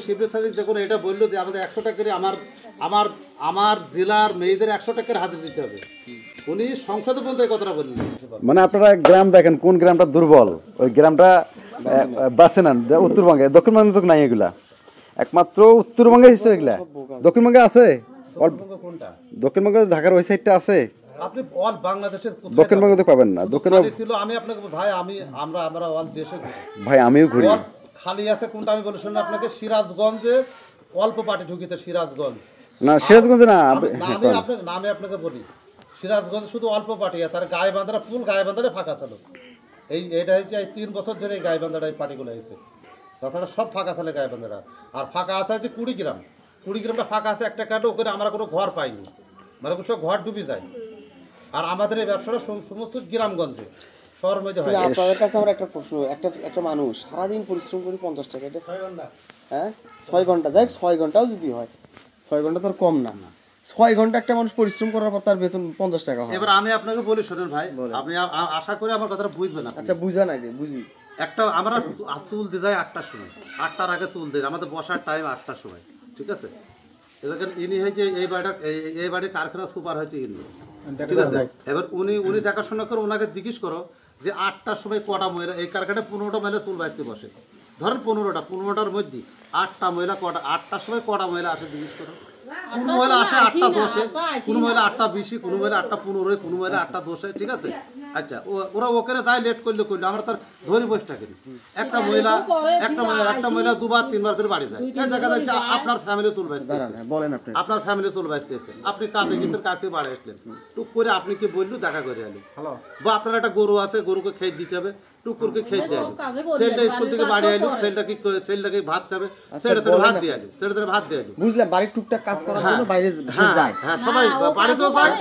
শিবলি সাদিক যখন এটা বললো যে আমাদের 100 টাকা করে আমার আমার জেলার মেয়েদের 100 টাকার হাজিরা দিতে হবে, উনি সংসদে পর্যন্ত এই কথাটা বললেন। মানে আপনারা গ্রাম দেখেন কোন গ্রামটা দুর্বল, ওই গ্রামটা বাঁচে না। উত্তরবঙ্গে, দক্ষিণবঙ্গে তো নাই এগুলা, একমাত্র উত্তরবঙ্গে হিসেবে এগুলা। দক্ষিণবঙ্গে আছে, দক্ষিণবঙ্গে ঢাকার ওই সাইডটা আছে, আপনি অল বাংলাদেশের দক্ষিণবঙ্গে তো পাবেন না। দক্ষিণবঙ্গ ছিল আমি আপনাকে ভাই আমরা অল দেশে ভাই আমিও ঘুরি। খালি আছে কোনটা আমি বলে শুনুন আপনাকে, সিরাজগঞ্জে অল্প পার্টি ঢুকিতে, সিরাজগঞ্জ না, সিরাজগঞ্জে না, আমি আপনাকে বলি সিরাজগঞ্জ শুধু অল্প পার্টি আছে, আর গায়েবান্ধারা ফুল গায়েবান্ধারে ফাঁকা ছিল। এটা হচ্ছে এই 3 বছর ধরে এই গায়েবান্ধারা এই পার্টিগুলো হয়েছে, তাছাড়া সব ফাঁকা ছিল গায়েবান্ধারা। আর ফাঁকা আছে হচ্ছে 20 গ্রাম, 20 গ্রামটা ফাঁকা আছে একটা কাটে, ওখানে আমরা কোনো ঘর পাইনি, মানে সব ঘর ডুবে যায়। আর আমাদের এই ব্যবসাটা সমস্ত গ্রামগঞ্জে, শহরের মধ্যে হয়। আপনাদের কাছে আমার একটা প্রশ্ন, একটা মানুষ সারাদিন পরিশ্রম করে 50 টাকা, এটা 6 ঘন্টা, হ্যাঁ 6 ঘন্টা, দেখ 6 ঘন্টাও যদি হয়, 6 ঘন্টা তো কম না। 6 ঘন্টা একটা মানুষ পরিশ্রম করার পর তার বেতন 50 টাকা হয়। এবার আমি আপনাকে বলি শুনুন ভাই, আপনি আশা করি আমার কথাটা বুঝবেন না। আচ্ছা বুঝান আগে, বুঝি। একটা আমরা চুল দিয়ে যাই 8টার সময়, 8টার আগে চুল দিই, আমাদের বসার টাইম 8টার সময়, ঠিক আছে। দেখেন ইনি হয়েছে এই বাড়ির কারখানা সুপার হয়েছে ইনি, ঠিক আছে। এবার উনি দেখাশোনা করে, ওনাকে জিজ্ঞেস করো যে 8টার সময় কটা মহিলা এই কারখানায়, 15টা মহিলা চুল বাঁচতে বসে, ধরেন 15টার মধ্যে 8টা মহিলা কটা, 8টার সময় কটা মহিলা আসে জিজ্ঞেস করো। কোন মহিলা আসে 8টা 10-এ, কোন মহিলা 8টা 20, কোন মহিলা 8টা 15, কোন মহিলা 8টা 10-এ, ঠিক আছে। আচ্ছা ওরা ওখানে যায় লেট করলে আমরা তার ধরে বসে থাকি। একটা মহিলা 2বার 3বার করে বাড়ি যায়, দেখা যাচ্ছে আপনার ফ্যামিলি চুল বাঁচতে, বলেন আপনার ফ্যামিলি চুল বাঁচতেছে, আপনি কাজে গেছেন, কাছে বাড়ি আসলেন, টুক করে আপনি কি বললো দেখা করে আলি, বা আপনার একটা গরু আছে, গরুকে খেয়ে দিতে হবে, টুক করে খেয়ে দিয়ে আলো, ছেলেটা স্কুল থেকে বাড়ি আইলো, ছেলেটাকে ভাত খাবে, ছেলেটা ভাত দিয়ে আলো, ছেলেটা ভাত দিয়ে আলো, বুঝলাম। বাড়ির টুকটাক কাজ করার জন্য বাইরে যায়। হ্যাঁ সবাই বাড়িতেও যায়,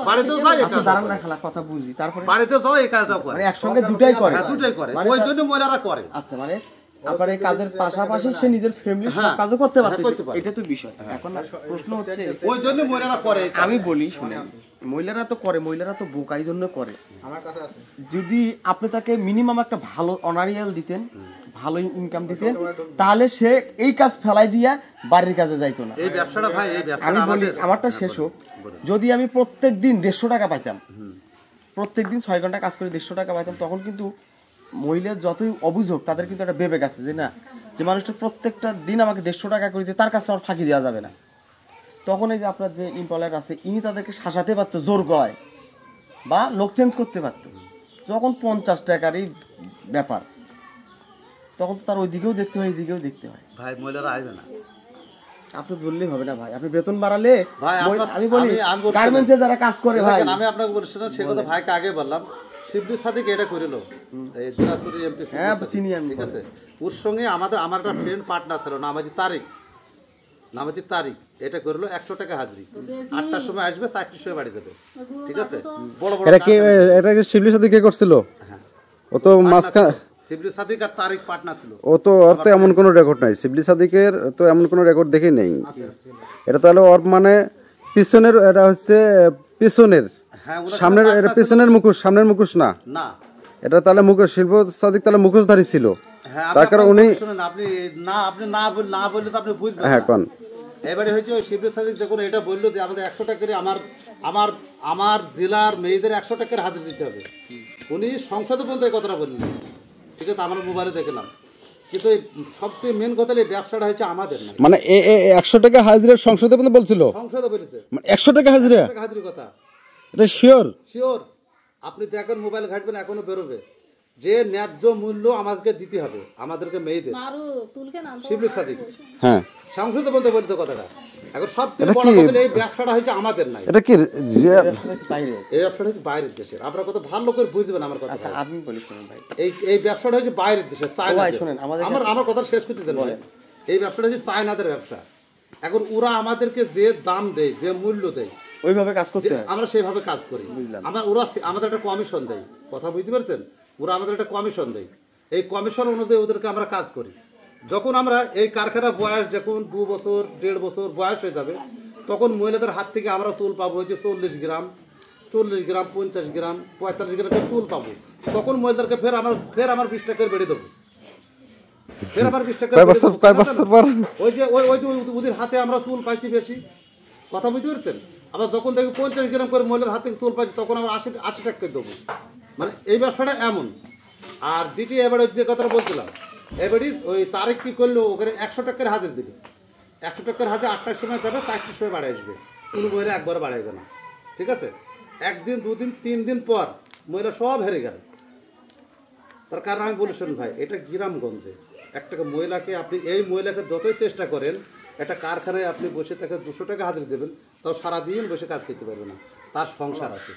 বাড়িতেও যায়, দাঁড়ান না খালা, কথা বুঝি। তারপরে বাড়িতেও যায়, এই কাজটাও করে, মানে একসঙ্গে দুটাই করে। হ্যাঁ দুটাই করে, ওই জন্য মহিলারা করে। আচ্ছা, মানে আপনার এই কাজের পাশাপাশি সে নিজের ফ্যামিলির সব কাজও করতে পারতেছে, এটা তো বিষয়। এখন প্রশ্ন হচ্ছে ওই জন্য মহিলারা করে। আমি বলি শুনেন, মহিলারা তো করে, মহিলারা তো বোকাই জন্য করে। আমার কাছে আছে, যদি আপনি তাকে মিনিমাম একটা ভালো অনারিয়াল দিতেন, ভালো ইনকাম দিতেন, তাহলে সে এই কাজ ফেলাই দিয়া বাড়ির কাজে যাইতো না। এই ব্যবসাটা ভাই, এই ব্যবসাটা আমি বলি আমারটা শেষ হোক। যদি আমি প্রত্যেক দিন 150 টাকা পাইতাম, প্রত্যেক দিন 6 ঘন্টা কাজ করে 150 টাকা পাইতাম, তখন কিন্তু মহিলার যতই অভিযোগ, তাদের কিন্তু একটা বিবেক আছে যে না, যে মানুষটা প্রত্যেকটা দিন আমাকে 150 টাকা করে দিয়ে তার কাজটা আমার ফাঁকি দেওয়া যাবে না। তখন এই যে আপনার যে এমপ্লয়ার আছে, ইনি তাদেরকে শাসাতে পারতো, জোর গয় বা লোক চেঞ্জ করতে পারতো। যখন 50 টাকারই ব্যাপার, তখন তো তার ওই দিকেও দেখতে হয়, এই দিকেও দেখতে হয়। ভাই মহিলারা আসবে না, আপনি বললেই হবে না ভাই। আপনি বেতন বাড়ালে, ভাই আমি বলি গার্মেন্টসে যারা কাজ করে ভাই, আমি আপনাকে বলছিলাম সে কথা ভাইকে আগে বললাম, শিবলি সাদিক এটা করিল, এই দিনাজপুরের এমপি, হ্যাঁ চিনি আমি, ঠিক আছে। ওর সঙ্গে আমার একটা ফ্রেন্ড পার্টনার ছিল, নামাজি তারিক, এটা করলো 100 টাকা হাজিরি, 8টার সময় আসবে, 4টার সময় বাড়ি যাবে, ঠিক আছে। বড় বড় এটা কি শিবলি সাদিক কে করছিল? ও তো মাসকা শিবলি সাদিক আর তারিক পার্টনার ছিল। ও তো ওর তো এমন কোনো রেকর্ড নাই, শিবলি সাদিকের তো এমন কোনো রেকর্ড দেখি নেই। এটা তাহলে ওর মানে পিছনের, এটা হচ্ছে পিছনের, সামনের, এটা পিছনের মুখোশ, সামনের মুখোশ না, না এটা তাহলে মুখোশ। শিল্প সাদিক তাহলে মুখোশধারী ছিল, তার কারণে উনি আপনি না বললে তো আপনি বুঝবেন। হ্যাঁ কোন এবারে হয়েছে ওই শিবলি সাদিক যখন এটা বললো যে আমাদের 100 টাকা করে আমার জেলার মেয়েদের 100 টাকার হাজিরা দিতে হবে, উনি সংসদে পর্যন্ত এই কথাটা বললেন, ঠিক আছে। আমার মোবাইলে দেখলাম, কিন্তু এই সবথেকে মেন কথা, এই ব্যবসাটা হচ্ছে আমাদের না। মানে 100 টাকা হাজিরা সংসদে পর্যন্ত বলছিল, সংসদে বলেছে 100 টাকা হাজিরা, হাজির কথা, এটা শিওর। আপনি দেখেন, মোবাইল ঘাটবেন, এখনো বেরোবে যে ন্যায্য মূল্য আমাদেরকে দিতে হবে, আমাদেরকে মেয়েদের। শিবলি সাদিক হ্যাঁ সংসদে বলতে বলতে কথাটা। এখন সবথেকে বড় কথা, এই ব্যবসাটা হচ্ছে আমাদের নাই, এটা কি বাইরে, এই ব্যবসাটা হচ্ছে বাইরের দেশের। আপনারা কত ভালো লোক বুঝবেন আমার কথা। আচ্ছা আমি বলি শুনুন ভাই, এই ব্যবসাটা হচ্ছে বাইরের দেশের, চায়নাদের। শুনেন আমার কথা শেষ করতে দেন। এই ব্যবসাটা হচ্ছে চায়নাদের ব্যবসা। এখন ওরা আমাদেরকে যে দাম দেয়, যে মূল্য দেয়, ওইভাবে কাজ করতে হয়, আমরা সেইভাবে কাজ করি। ওরা আমাদের একটা কমিশন দেয়, কথা বুঝতে পারছেন? ওরা আমাদের একটা কমিশন দেয়, এই কমিশন অনুযায়ী ওদেরকে আমরা কাজ করি। যখন আমরা এই কারখানার বয়স যখন 2 বছর 1.5 বছর বয়স হয়ে যাবে, তখন মহিলাদের হাত থেকে আমরা চুল পাবো হচ্ছে 40 গ্রাম, 50 গ্রাম, 45 গ্রাম চুল পাবো। তখন মহিলাদেরকে ফের আমার 20 টাকা বেড়ে দেবো। ফের আবার 20 টাকা কয় বছর পর ওই যে ওদের হাতে আমরা চুল পাইছি বেশি, কথা বুঝতে পেরেছেন? আবার যখন দেখি 50 গ্রাম করে মহিলার হাতে চুল পাইছি তখন আমরা 80 টাকা করে দেবো। মানে এই ব্যবসাটা এমন। আর দ্বিতীয় এবার যে কথাটা বলছিলাম, এবারই ওই তারিখ কী করলো, ওখানে 100 টাকার হাতে দিবে, 100 টাকার হাতে 8টার সময় যাবে, 4টার সময় বাড়ি আসবে, কোনো মহিলা একবার বাড়াইবে না, ঠিক আছে? 1 দিন 2 দিন 3 দিন পর মহিলা সব হেরে গেল। তার কারণ আমি বলি শোন ভাই, এটা গ্রামগঞ্জে একটা মহিলাকে আপনি এই মহিলাকে যতই চেষ্টা করেন, একটা কারখানায় আপনি বসে তাকে 200 টাকা হাজিরা দেবেন, তাও সারাদিন বসে কাজ করতে পারবে না, তার সংসার আছে।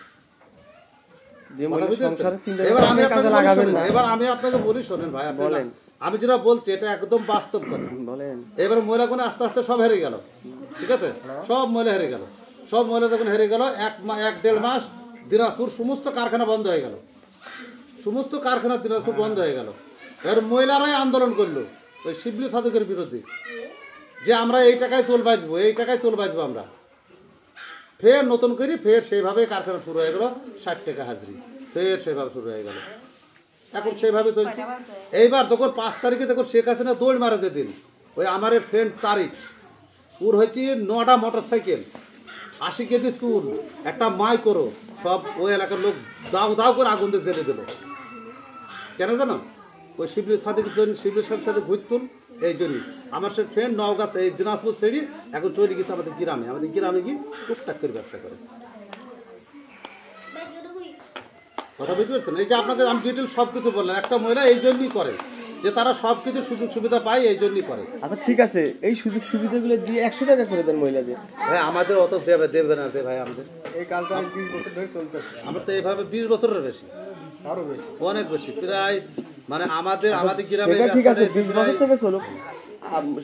এবার আমি আপনাকে বলি শোনেন ভাই, বলেন, আমি যেটা বলছি এটা একদম বাস্তব কথা বলেন। এবার মহিলাগুলো আস্তে আস্তে সব হেরে গেল, ঠিক আছে? সব মহিলা হেরে গেল, সব মহিলা যখন হেরে গেল, 1-1.5 মাস দিনাজপুর সমস্ত কারখানা বন্ধ হয়ে গেল, সমস্ত কারখানা দিনাজপুর বন্ধ হয়ে গেল। এবার মহিলারাই আন্দোলন করলো ওই শিবলি সাধকের বিরুদ্ধে, যে আমরা এই টাকায় চুল বাঁচবো, এই টাকায় চুল বাঁচবো আমরা। ফের নতুন করে ফের সেইভাবে কারখানা শুরু হয়ে গেল, 60 টাকা হাজিরি, ফের সেভাবে শুরু হয়ে গেল, এখন সেইভাবে চলছে। এইবার যখন 5 তারিখে যখন শেখ হাসিনা দৌড় মারে যেদিন, ওই আমার ফ্রেন্ড তারিখ, ওর হয়েছে 9টা মোটরসাইকেল, 80 কেজি চুল, একটা মাই করো, সব ওই এলাকার লোক দাও দাও করে আগুন দিয়ে জেলে দিল। কেন জানো? ওই শিবলির সাথে শিবলির সাথে ঘুরতুন, এই জন্যই আমার সে ফ্রেন্ড নওগাঁ এই দিনাজপুর ছেড়ে এখন চলে গেছে আমাদের গ্রামে গিয়ে টুকটাক করে ব্যবসা করে। কথা বুঝতে পারছেন? এই যে আপনাদের আমি ডিটেল সব কিছু বললাম, একটা মহিলা এই জন্যই করে যে তারা সব কিছু সুযোগ সুবিধা পায়, এই জন্যই করে। আচ্ছা ঠিক আছে, এই সুযোগ সুবিধাগুলো দিয়ে 100 টাকা করে দেন মহিলাদের। ভাই আমাদের অত দেবে না ভাই, আমাদের এই কাজটা 20 বছর ধরে চলতেছে। আমরা তো এইভাবে 20 বছরের বেশি, আরো বেশি, অনেক বেশি প্রায়। মানে আমাদের গ্রামে সেটা ঠিক আছে 20 বছর থেকে চলুক,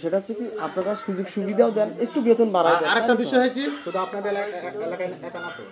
সেটা হচ্ছে কি আপনারা সুযোগ সুবিধাও দেন, একটু বেতন বাড়ায় দেন। আরেকটা বিষয় হয়েছে, শুধু আপনাদের এলাকায় একা না তো,